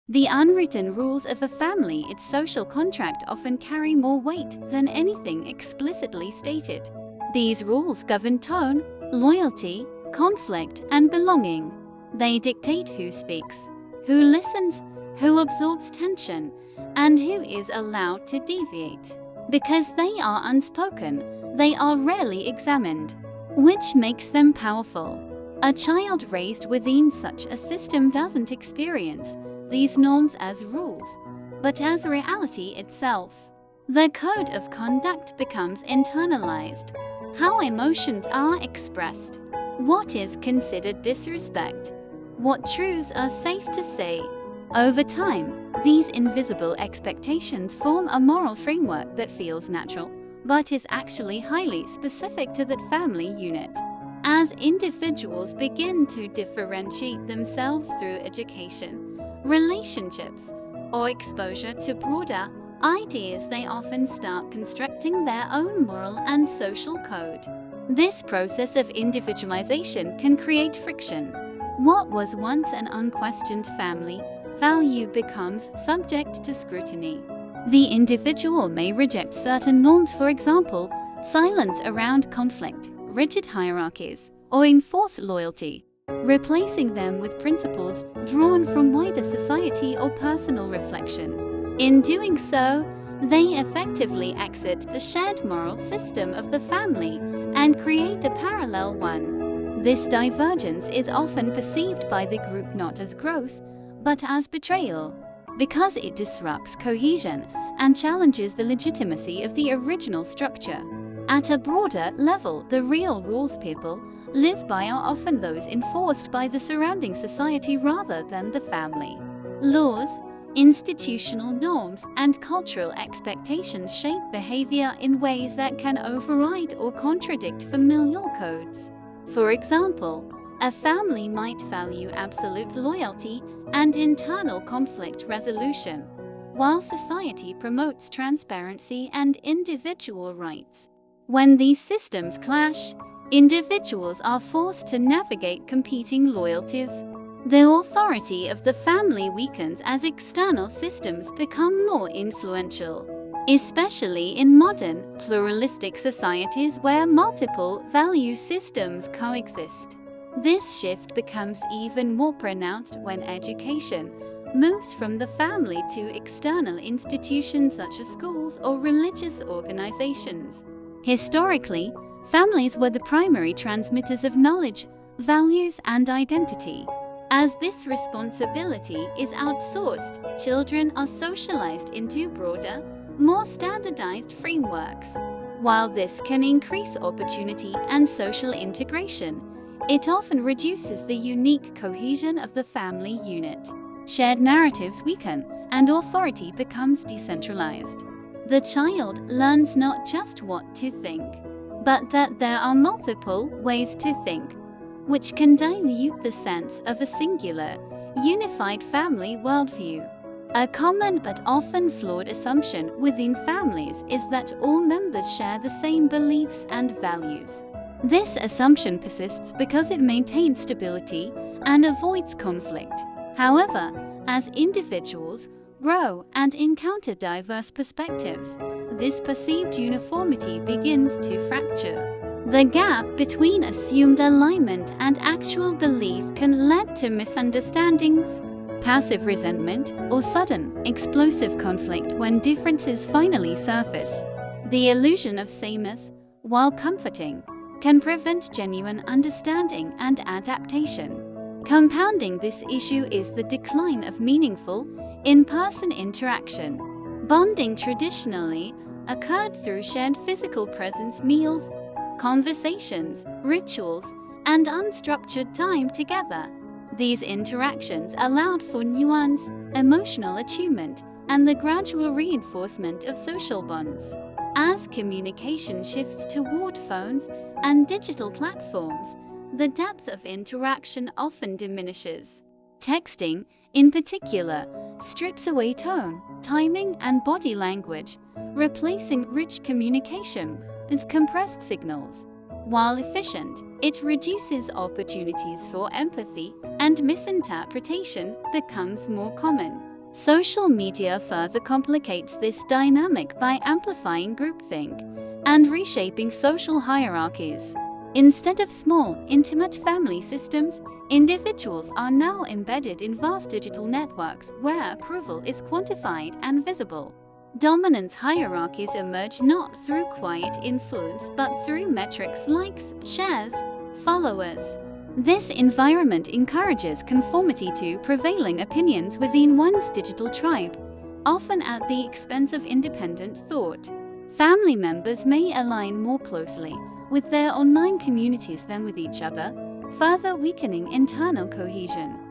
The unwritten rules of a family, its social contract, often carry more weight than anything explicitly stated. These rules govern tone, loyalty, conflict, and belonging. They dictate who speaks, who listens, who absorbs tension, and who is allowed to deviate. Because they are unspoken, they are rarely examined, which makes them powerful. A child raised within such a system doesn't experience these norms as rules, but as reality itself. The code of conduct becomes internalized. How emotions are expressed, what is considered disrespect, what truths are safe to say. Over time, these invisible expectations form a moral framework that feels natural, but is actually highly specific to that family unit. As individuals begin to differentiate themselves through education, relationships, or exposure to broader ideas, they often start constructing their own moral and social code. This process of individualization can create friction. What was once an unquestioned family value becomes subject to scrutiny. The individual may reject certain norms, for example, silence around conflict, rigid hierarchies, or enforced loyalty, replacing them with principles drawn from wider society or personal reflection. In doing so, they effectively exit the shared moral system of the family and create a parallel one. This divergence is often perceived by the group not as growth, but as betrayal, because it disrupts cohesion and challenges the legitimacy of the original structure. At a broader level, the real rules people live by are often those enforced by the surrounding society rather than the family. Laws, institutional norms, and cultural expectations shape behavior in ways that can override or contradict familial codes. For example, a family might value absolute loyalty and internal conflict resolution, while society promotes transparency and individual rights. When these systems clash, individuals are forced to navigate competing loyalties. The authority of the family weakens as external systems become more influential, especially in modern, pluralistic societies where multiple value systems coexist. This shift becomes even more pronounced when education moves from the family to external institutions such as schools or religious organizations. Historically, families were the primary transmitters of knowledge, values, and identity. As this responsibility is outsourced, children are socialized into broader, more standardized frameworks. While this can increase opportunity and social integration, it often reduces the unique cohesion of the family unit. Shared narratives weaken, and authority becomes decentralized. The child learns not just what to think, but that there are multiple ways to think, which can dilute the sense of a singular, unified family worldview. A common but often flawed assumption within families is that all members share the same beliefs and values. This assumption persists because it maintains stability and avoids conflict. However, as individuals grow and encounter diverse perspectives, this perceived uniformity begins to fracture. The gap between assumed alignment and actual belief can lead to misunderstandings, passive resentment, or sudden, explosive conflict when differences finally surface. The illusion of sameness, while comforting, can prevent genuine understanding and adaptation. Compounding this issue is the decline of meaningful, in-person interaction. Bonding traditionally occurred through shared physical presence, meals, conversations, rituals, and unstructured time together. These interactions allowed for nuance, emotional attunement, and the gradual reinforcement of social bonds. As communication shifts toward phones and digital platforms, the depth of interaction often diminishes. Texting, in particular, strips away tone, timing, and body language, replacing rich communication with compressed signals. While efficient, it reduces opportunities for empathy, and misinterpretation becomes more common. Social media further complicates this dynamic by amplifying groupthink and reshaping social hierarchies. Instead of small, intimate family systems, individuals are now embedded in vast digital networks where approval is quantified and visible. Dominance hierarchies emerge not through quiet influence but through metrics like shares, followers. This environment encourages conformity to prevailing opinions within one's digital tribe, often at the expense of independent thought. Family members may align more closely with their online communities than with each other, further weakening internal cohesion.